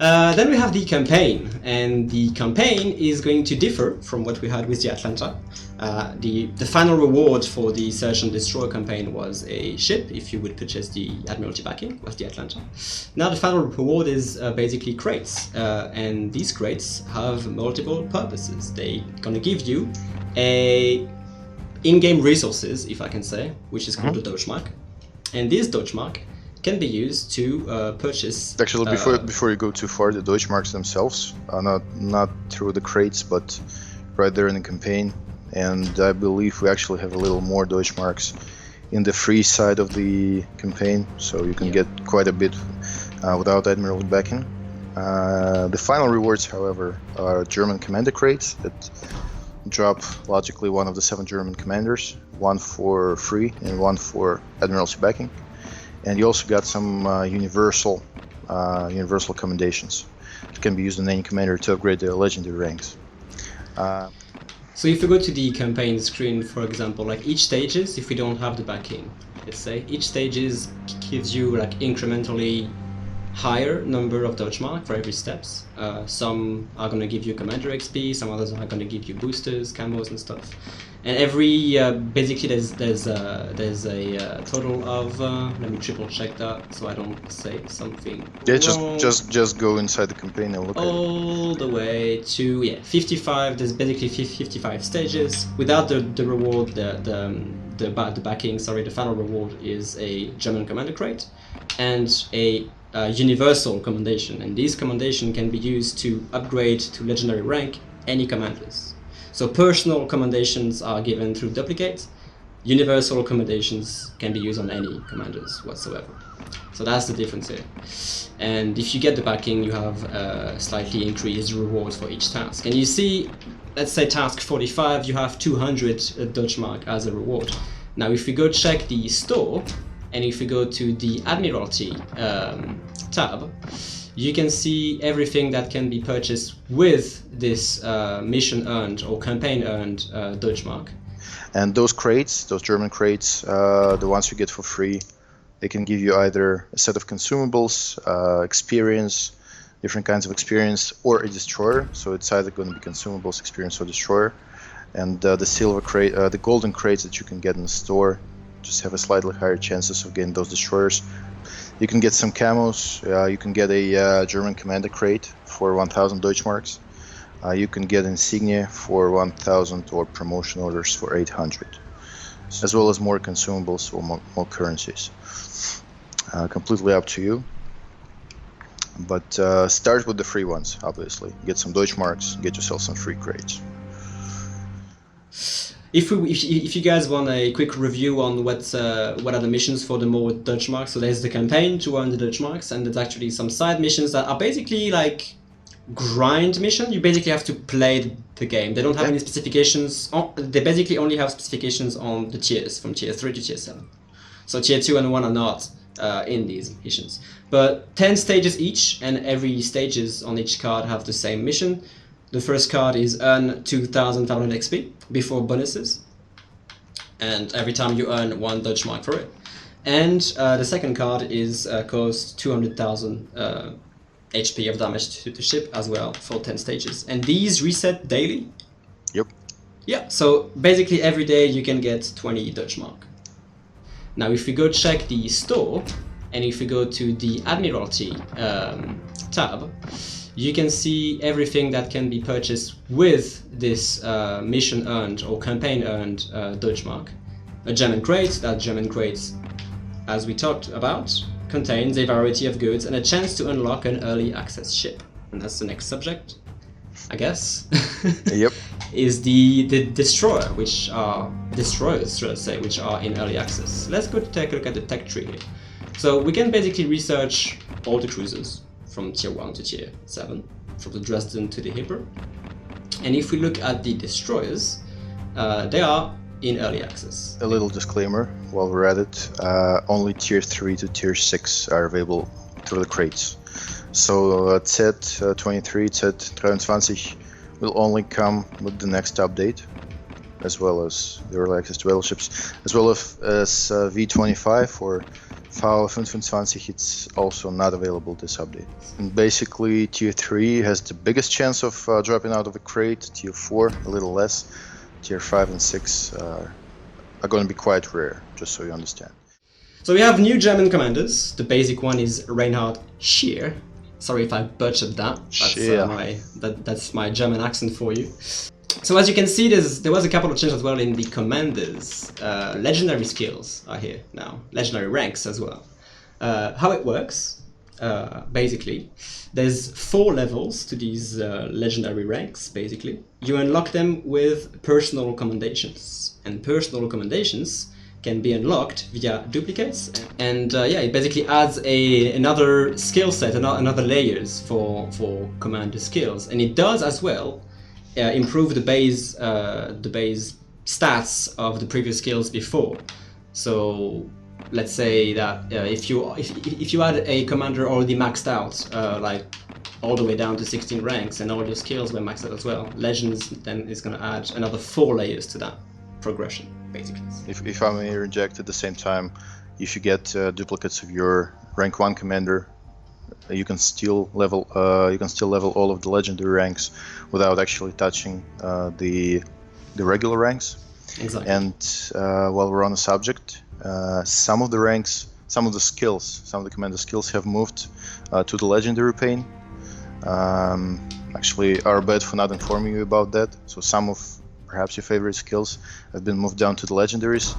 Then we have the campaign, and the campaign is going to differ from what we had with the Atlanta. The final reward for the Search and Destroy campaign was a ship, if you would purchase the Admiralty backing, was the Atlanta. Now the final reward is basically crates, and these crates have multiple purposes. They're gonna give you a in-game resources, if I can say, which is called the Deutschmark, and this Deutschmark can be used to purchase. Actually, before you go too far, the Deutschmarks themselves are not through the crates, but right there in the campaign. And I believe we actually have a little more Deutschmarks in the free side of the campaign, so you can get quite a bit without Admiral backing. The final rewards, however, are German commander crates that drop logically one of the 7 German commanders, one for free and one for Admiralty backing. And you also got some universal commendations that can be used on any commander to upgrade their legendary ranks. So if you go to the campaign screen, for example, like each stages, if we don't have the backing, let's say, each stages gives you like incrementally higher number of Deutschmark for every steps. Some are going to give you commander XP, some others are going to give you boosters, camos and stuff. And every basically there's a total of let me triple check that so I don't say something wrong. just go inside the campaign and look all the way to 55. There's basically 55 stages. Without the reward, the backing, sorry, the final reward is a German commander crate and a universal commendation, and these commendation can be used to upgrade to legendary rank any commanders. So personal commendations are given through duplicates. Universal commendations can be used on any commanders whatsoever. So that's the difference here. And if you get the backing, you have slightly increased rewards for each task. And you see, let's say task 45, you have 200 Deutschmark as a reward. Now if we go check the store, and if we go to the Admiralty tab, you can see everything that can be purchased with this mission earned or campaign earned Deutschmark. And those crates, those German crates, the ones you get for free, they can give you either a set of consumables, experience, different kinds of experience, or a destroyer. So it's either going to be consumables, experience, or destroyer. And the silver crate, the golden crates that you can get in the store, just have a slightly higher chances of getting those destroyers. You can get some camos. You can get a German commander crate for 1,000 Deutschmarks. You can get insignia for 1,000 or promotion orders for 800, as well as more consumables or more currencies. Completely up to you. But start with the free ones, obviously. Get some Deutschmarks, get yourself some free crates. If you guys want a quick review on what are the missions for the more Deutschmarks, so there's the campaign to earn the Deutschmarks, and there's actually some side missions that are basically like grind mission. You basically have to play the game. They don't have any specifications. They basically only have specifications on the tiers from tier 3 to tier 7. So tier 2 and 1 are not in these missions. But 10 stages each, and every stages on each card have the same mission. The first card is earn 2,500 XP before bonuses, and every time you earn 1 Deutschmark for it. And the second card is cost 200,000 HP of damage to the ship as well for 10 stages. And these reset daily? Yep. Yeah, so basically every day you can get 20 Deutschmark. Now if we go check the store, and if we go to the Admiralty tab, you can see everything that can be purchased with this mission earned or campaign earned Deutschmark. A German crate, that German crate, as we talked about, contains a variety of goods and a chance to unlock an early access ship. And that's the next subject, I guess. Yep. Is the destroyer, which are destroyers, should I say, which are in early access. Let's go take a look at the tech tree here. So we can basically research all the cruisers from tier 1 to tier 7, from the Dresden to the Hipper. And if we look at the destroyers, they are in early access. A little disclaimer while we're at it, only tier 3 to tier 6 are available through the crates. So Z23, Z23 will only come with the next update, as well as the early access to battleships, as well as V25 or V25, it's also not available this update. And basically tier 3 has the biggest chance of dropping out of a crate, tier 4 a little less, tier 5 and 6 are going to be quite rare, just so you understand. So we have new German commanders. The basic one is Reinhard Scheer. Sorry if I butchered that. That's my German accent for you. So as you can see, there was a couple of changes as well in the commanders. Legendary skills are here now. Legendary ranks as well. How it works, basically, there's 4 levels to these legendary ranks, basically. You unlock them with personal commendations. And personal commendations can be unlocked via duplicates, and yeah, it basically adds another skill set, another layers for commander skills, and it does as well improve the base stats of the previous skills before. So let's say that if you had a commander already maxed out, like all the way down to 16 ranks, and all your skills were maxed out as well, Legends then is going to add another 4 layers to that progression, basically. If I may interject at the same time, if you get duplicates of your rank 1 commander, you can still level all of the legendary ranks without actually touching the regular ranks. Exactly. And while we're on the subject, some of the ranks, some of the commander skills have moved to the legendary pane. Actually, our bad for not informing you about that. So some of perhaps your favorite skills have been moved down to the legendaries.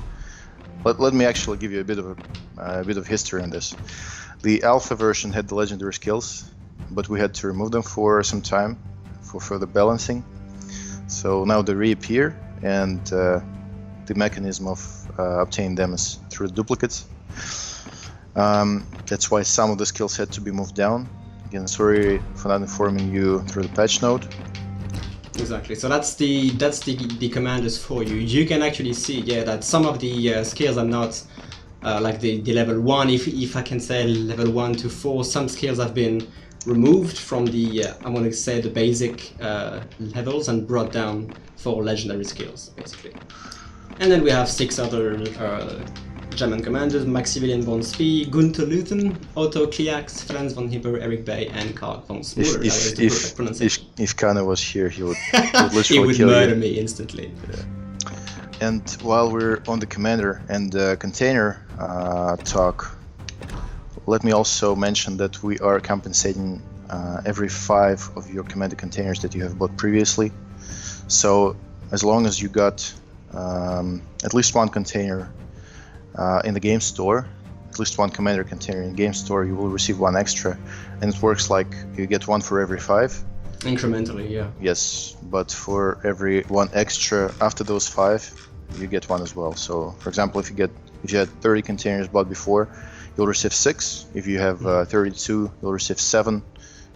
Let me actually give you a bit of history on this. The alpha version had the legendary skills, but we had to remove them for some time for further balancing. So now they reappear, and the mechanism of obtaining them is through the duplicates. That's why some of the skills had to be moved down. Again, sorry for not informing you through the patch note. Exactly. So that's the commanders for you. You can actually see, yeah, that some of the skills are not like the level 1. If I can say level 1 to 4, some skills have been removed from the I'm going to say the basic levels and brought down for legendary skills, basically. And then we have 6 other German commanders: Maximilian von Spee, Gunther Luthen, Otto Kliax, Franz von Hipper, Eric Bay, and Karl von Smuller. If Kana was here, he would literally he would kill murder you. me instantly. Yeah. And while we're on the commander and container talk, let me also mention that we are compensating every 5 of your commander containers that you have bought previously. So as long as you got at least 1 container in the game store, at least 1 commander container in the game store, you will receive 1 extra, and it works like you get 1 for every 5. Incrementally, yeah. Yes, but for every 1 extra after those 5, you get 1 as well. So, for example, if you had 30 containers bought before, you'll receive 6. If you have 32, you'll receive 7,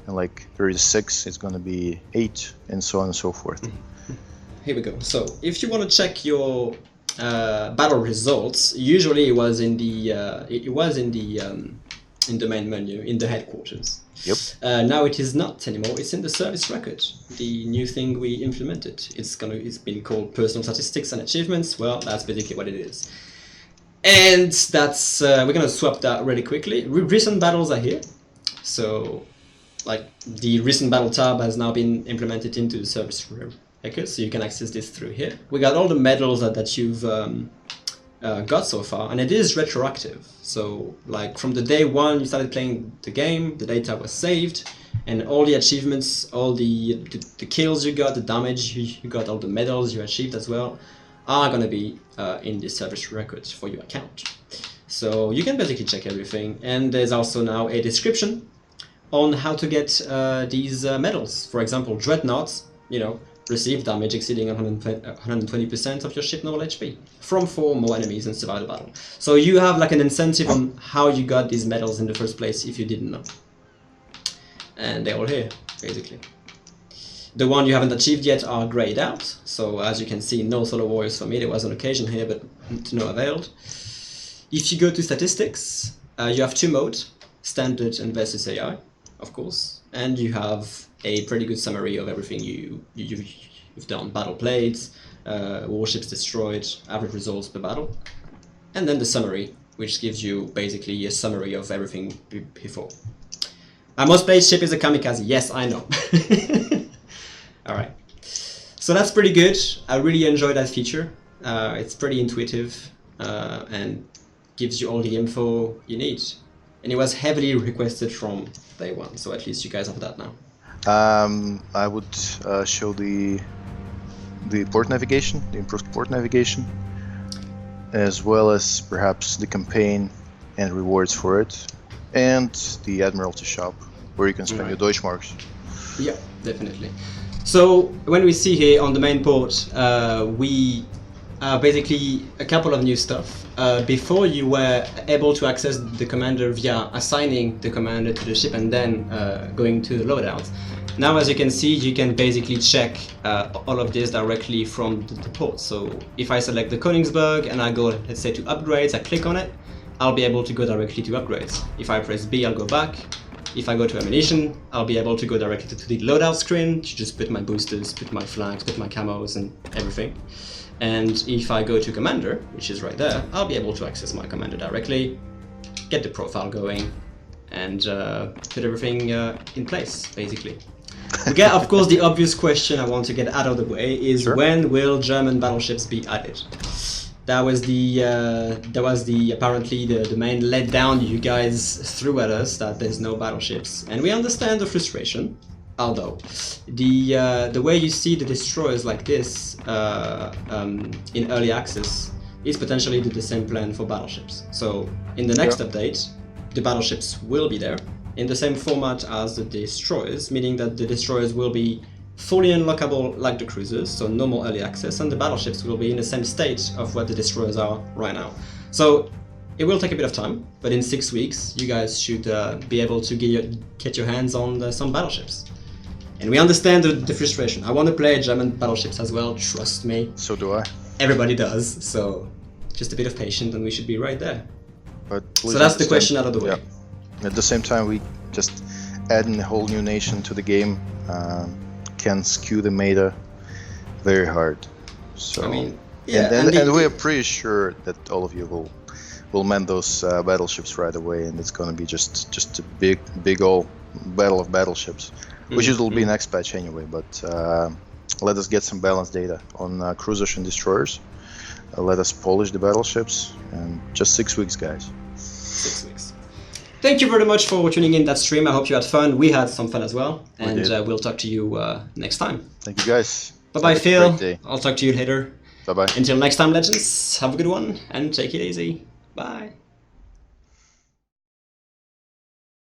and like 36, it's going to be 8, and so on and so forth. Here we go. So, if you want to check your battle results, usually it was in the main menu in the headquarters. Yep. Now it is not anymore. It's in the service record. The new thing we implemented. It's been called personal statistics and achievements. Well, that's basically what it is. And that's we're gonna swap that really quickly. Recent battles are here. So, like the recent battle tab has now been implemented into the service record, so you can access this through here. We got all the medals that you've got so far, and it is retroactive. So like from the day 1 you started playing the game, the data was saved, and all the achievements, all the kills you got, the damage you got, all the medals you achieved as well, are going to be in the service records for your account. So you can basically check everything, and there's also now a description on how to get these medals. For example, Dreadnoughts, receive damage exceeding 120% of your ship normal HP from 4 more enemies and survive the battle. So you have like an incentive on how you got these medals in the first place if you didn't know. And they're all here, basically. The one you haven't achieved yet are grayed out. So as you can see, no solo warriors for me. There was an occasion here, but to no avail. If you go to statistics, you have 2 modes, standard and versus AI, of course. And you have a pretty good summary of everything you've done. Battle played, warships destroyed, average results per battle. And then the summary which gives you basically a summary of everything before. My most played ship is a kamikaze. Yes, I know. All right. So that's pretty good. I really enjoyed that feature. It's pretty intuitive and gives you all the info you need. And it was heavily requested from day one, so at least you guys have that now. I would show the port navigation, the improved port navigation, as well as perhaps the campaign and rewards for it, and the Admiralty shop, where you can spend your Deutschmarks. Yeah, definitely. So when we see here on the main port, we basically a couple of new stuff. Before you were able to access the commander via assigning the commander to the ship and then going to the loadout. Now, as you can see, you can basically check all of this directly from the port. So if I select the Königsberg and I go, let's say, to upgrades, I click on it, I'll be able to go directly to upgrades. If I press B, I'll go back. If I go to ammunition, I'll be able to go directly to the loadout screen to just put my boosters, put my flags, put my camos and everything. And if I go to commander, which is right there, I'll be able to access my commander directly, get the profile going, and put everything in place, basically. We get, of course, the obvious question I want to get out of the way is Sure. When will German battleships be added? That was apparently the main letdown you guys threw at us, that there's no battleships, and we understand the frustration. Although the way you see the destroyers like this in early access is potentially the same plan for battleships. So in the next update, the battleships will be there in the same format as the destroyers, meaning that the destroyers will be fully unlockable like the cruisers, so no more early access, and the battleships will be in the same state of what the destroyers are right now. So it will take a bit of time, but in 6 weeks you guys should be able to get your hands on some battleships. And we understand the frustration. I want to play German battleships as well, trust me. So do I. Everybody does, so just a bit of patience and we should be right there. But So that's the question out of the way. Yeah. At the same time, we just adding a whole new nation to the game can skew the meta very hard. So I mean, yeah, and we are pretty sure that all of you will man those battleships right away, and it's going to be just a big old battle of battleships, which it will be next patch anyway. But let us get some balanced data on cruisers and destroyers. Let us polish the battleships, and just 6 weeks, guys. 6 weeks. Thank you very much for tuning in that stream. I hope you had fun. We had some fun as well, and we'll talk to you next time. Thank you, guys. Bye-bye, Phil. I'll talk to you later. Bye-bye. Until next time, legends, have a good one, and take it easy. Bye.